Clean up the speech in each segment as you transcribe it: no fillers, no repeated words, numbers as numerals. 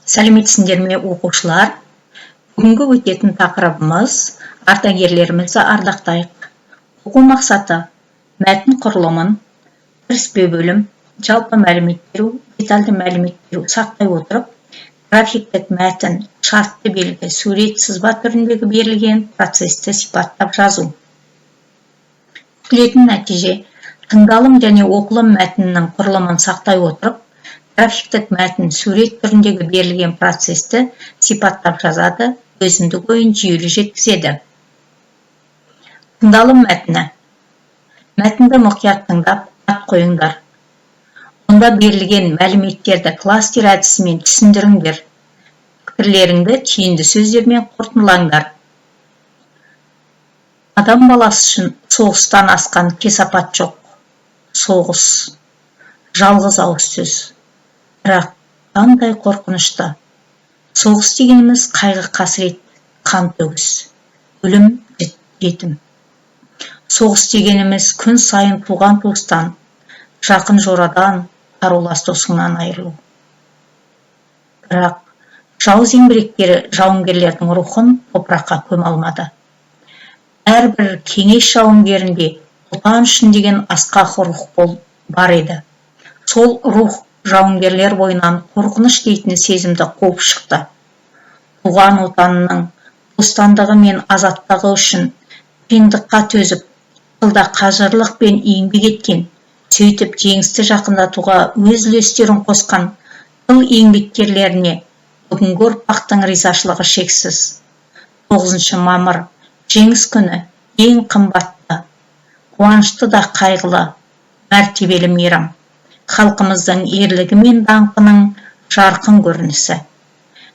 Сәлеметсіңдер ме оқушылар? Бүгінгі өтетін тақырыбымыз ардагерлерімізді ардақтайық. Оқу мақсаты мәтін құрылымын, кіріспе бөлім, жалпы мәлімет беру, детальді мәлімет беру сақтай отырып, графиктік мәтін, шартты белгі, сурет, сызба түріндегі берілген процесті сипаттап жазу. Күтілетін нәтиже тыңдалым және оқылым мәтінінің құрылымын сақтай отырып, графиктік мәтін сурет түріндегі берілген процесті сипаттап жазады, өзіндік ойын жүйелі жеткізеді. Тыңдалым мәтіні. Мәтінді мұқият тыңдап, ат қойыңдар. Онда берілген мәліметтерді кластер әдісімен түсіндіріңдер. Пікірлеріңді түйінді сөздермен қорытындылаңдар. Адам баласы үшін соғыстан асқан кесапат жоқ. Соғыс, жалғыз ауыз сөз. Бірақ қандай қорқынышты. Соғыс дегеніміз қайғы қасірет, қан төгіс, өлім, жетім. Соғыс дегеніміз күн сайын туған туыстан, жақын жорадан, қарулас досыңнан айырылу. Бірақ жау зеңбіректері жауынгерлердің рухын топыраққа көме алмады. Әрбір кеңес жауынгерінде отан үшін деген асқақ рух бар еді. Сол рух жауынгерлер бойынан қорқыныш дейтін сезімді қуып шықты. Туған отанының бостандығы мен азаттығы үшін қиындыққа төзіп, тылда қажырлықпен еңбек еткен, сөйтіп жеңісті жақындатуға өз үлестерін қосқан тыл еңбеккерлеріне бүгінгі ұрпақтың ризашылығы шексіз. 9 мамыр жеңіс күні ең қымбатты, қуанышты да қайғылы, мәртебелі мейрам. Халқымыздың ерлігі мен даңқының жарқын көрінісі.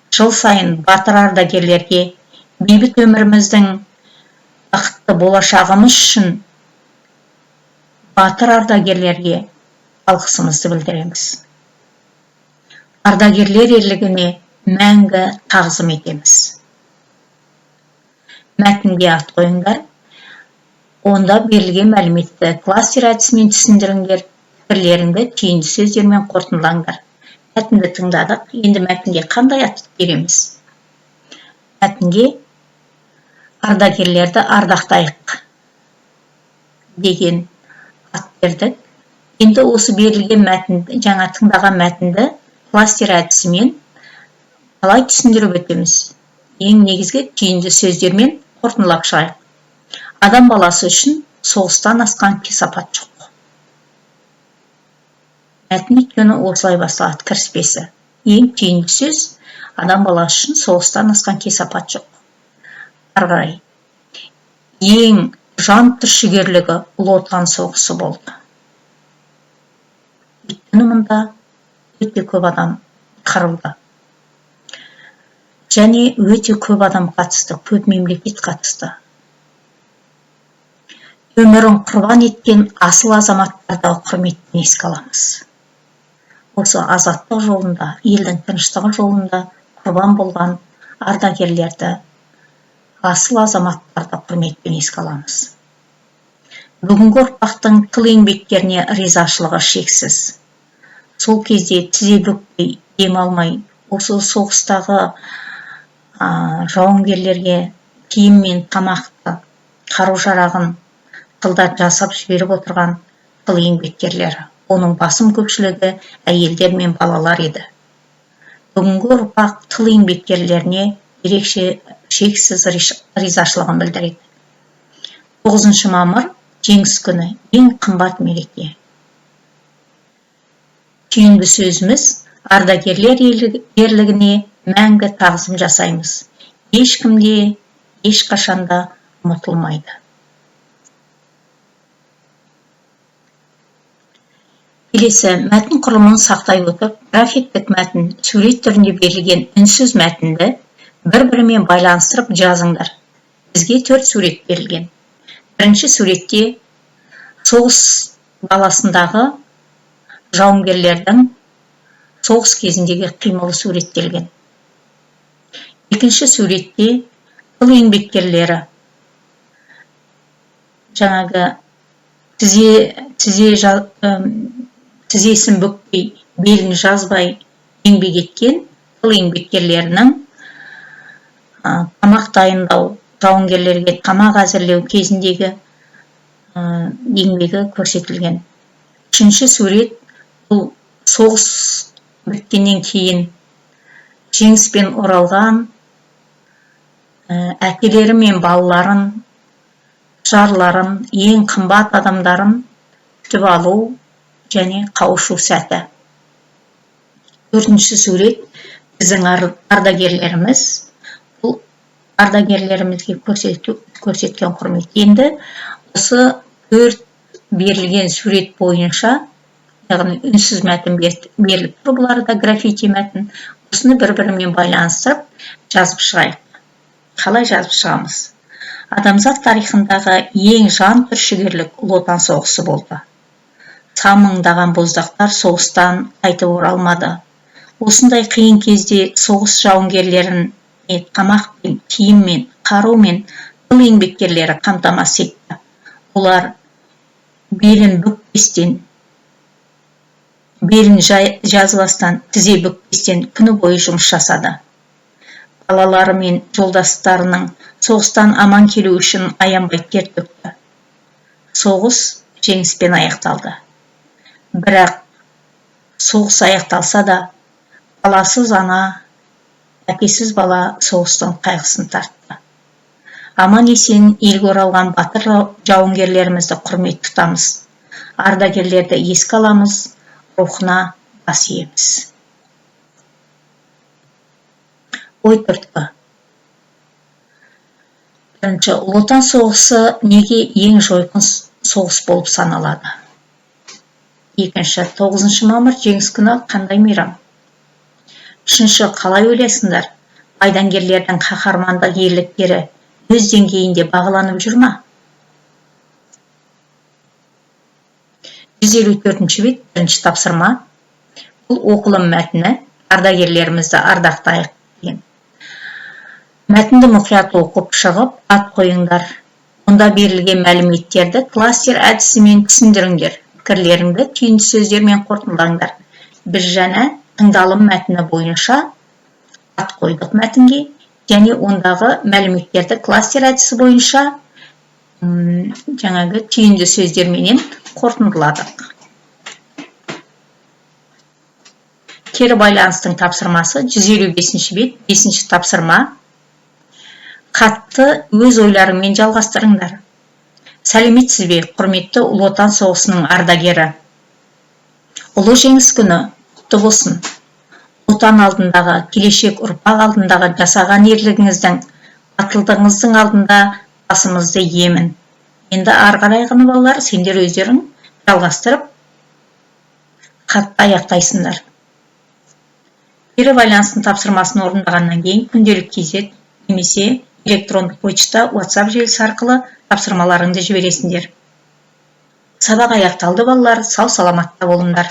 Жыл сайын батыр ардагерлерге, бейбіт өміріміздің бақытты болашағымыз үшін батыр ардагерлерге алғысымызды білдіреміз. Ардагерлер ерлігіне мәңгі тағзым етеміз. Мәтінге ат қойыңдар. Онда берілген мәліметті кластер әдісімен түсіндіріңдер. Пікірлеріңді түйінді сөздермен қорытындылаңдар. Мәтінді тыңдадық. Енді мәтінге қандай ат береміз? Мәтінге ардагерлерді ардақтайық деген ат бердік. Енді осы берілген мәтінді, жаңа тыңдаған мәтінді кластер әдісімен қалай түсіндіріп өтеміз? Ең негізгі түйінді сөздермен қорытындылап шығайық. Адам баласы үшін соғыстан асқан кесапат жоқ. Мәтін өйткені осылай басталады, кіріспесі. Ең түйінді сөз, адам баласы үшін соғыстан асқан кесапат жоқ. Ары қарай. Ең жан түршігерлігі ұлы отан соғысы болды. Өйткені мұнда өте көп адам қырылды. Және өте көп адам қатысты, көп мемлекет қатысты. Өмірін құрбан еткен асыл азаматтарды құрметпен еске аламыз. Осы азаттық жолында, елдің тыныштығы жолында құрбан болған ардагерлерді, асыл азаматтарды құрметпен еске аламыз. Бүгінгі ұрпақтың тыл еңбеккеріне ризашылығы шексіз. Сол кезде тізе бүкпей, дем алмай, осы соғыстағы жауынгерлерге киім мен тамақты, қару-жарағын тылда жасап жіберіп отырған тыл еңбеккерлері. Оның басым көпшілігі әйелдер мен балалар еді. Бүгінгі ұрпақ тыл еңбеккерлеріне ерекше шексіз ризашылығын білдіреді. 9 мамыр жеңіс күні ең қымбат мереке. Түйінді сөзіміз ардагерлер ерлігіне мәңгі тағзым жасаймыз. Ешкімде, ешқашанда ұмытылмайды. Келесі, мәтін құрылымын сақтай отырып, графиктік мәтін сурет түрінде берілген үнсіз мәтінді бір-бірімен байланыстырып жазыңдар. Бізге 4 сурет берілген. Бірінші суретте соғыс даласындағы жауынгерлердің соғыс кезіндегі қимылы суреттелген. Екінші суретте тыл еңбеккерлері жаңағы тізесін бүкпей, белін жазбай еңбек еткен тыл еңбеккерлерінің тамақ дайындау, жауынгерлерге тамақ әзірлеу кезіндегі еңбегі көрсетілген. Үшінші сурет бұл соғыс біткеннен кейін жеңіспен оралған әкелері мен балаларын, жарларын, ең қымбат адамдарын күтіп алу және қауышу сәті. Төртінші сурет біздің ардагерлеріміз, бұл ардагерлерімізге көрсеткен құрмет. Енді осы төрт берілген сурет бойынша, яғни үнсіз мәтін беріліп тұр, бұларда граффити мәтін, осыны бір-бірімен байланыстырып жазып шығайық. Қалай жазып шығамыз? Адамзат тарихындағы ең жан түршігерлік ұлы отан соғысы болды. Сан мыңдаған боздақтар соғыстан қайтып оралмады. Осындай қиын кезде соғыс жауынгерлерін тамақпен, киіммен, қарумен тыл еңбеккерлері қамтамасыз етті. Олар белін бүкпестен, белін жазбастан, тізе бүкпестен күні бойы жұмыс жасады. Балалары мен жолдастарының соғыстан аман келу үшін аянбай тер төкті. Соғыс жеңіспен аяқталды. Бірақ соғыс аяқталса да, баласыз ана, әкесіз бала соғыстың қайғысын тартты. Аман есен елге оралған батыр жауынгерлерімізді құрмет тұтамыз. Ардагерлерді еске аламыз, рухына бас иеміз. Ой түрткі. Бірінші, ұлы отан соғысы неге ең жойқын соғыс болып саналады? Екінші, 9 мамыр жеңіс күні қандай мейрам? Үшінші, қалай ойлайсыңдар? Майдангерлердің қаһармандық ерліктері өз деңгейінде бағаланып жүр ма? 154-ші бет, бірінші тапсырма. Бұл оқылым мәтіні, ардагерлерімізді ардақтайық деген. Мәтінді мұқият оқып шығып, ат қойыңдар. Онда берілген мәліметтерді кластер әдісімен түсіндіріңдер. Пікірлеріңді түйінді сөздермен қорытындылаңдар. Біз жаңа тыңдалым мәтіні бойынша ат қойдық мәтінге, және ондағы мәліметтерді кластер әдісі бойынша жаңағы түйінді сөздерменен қорытындыладық. Кері байланыстың тапсырмасы 155-ші бет, 5-ші тапсырма. Хатты өз ойларыңмен жалғастырыңдар. Сәлеметсіз бе, құрметті ұлы отан соғысының ардагері. Ұлы жеңіс күні құтты болсын. Отан алдындағы, келешек ұрпақ алдындағы жасаған ерлігіңіздің, батылдығыңыздың алдында басымызды иемін. Енді ары қарайғы балалар, сендер өздерің жалғастырып хатты аяқтайсыңдар. Кері байланыстың тапсырмасын орындағаннан кейін күнделік кезет немесе электрондық почта, WhatsApp желісі арқылы тапсырмаларыңды жібересіңдер. Сабақ аяқталды балалар, сау саламатта болыңдар.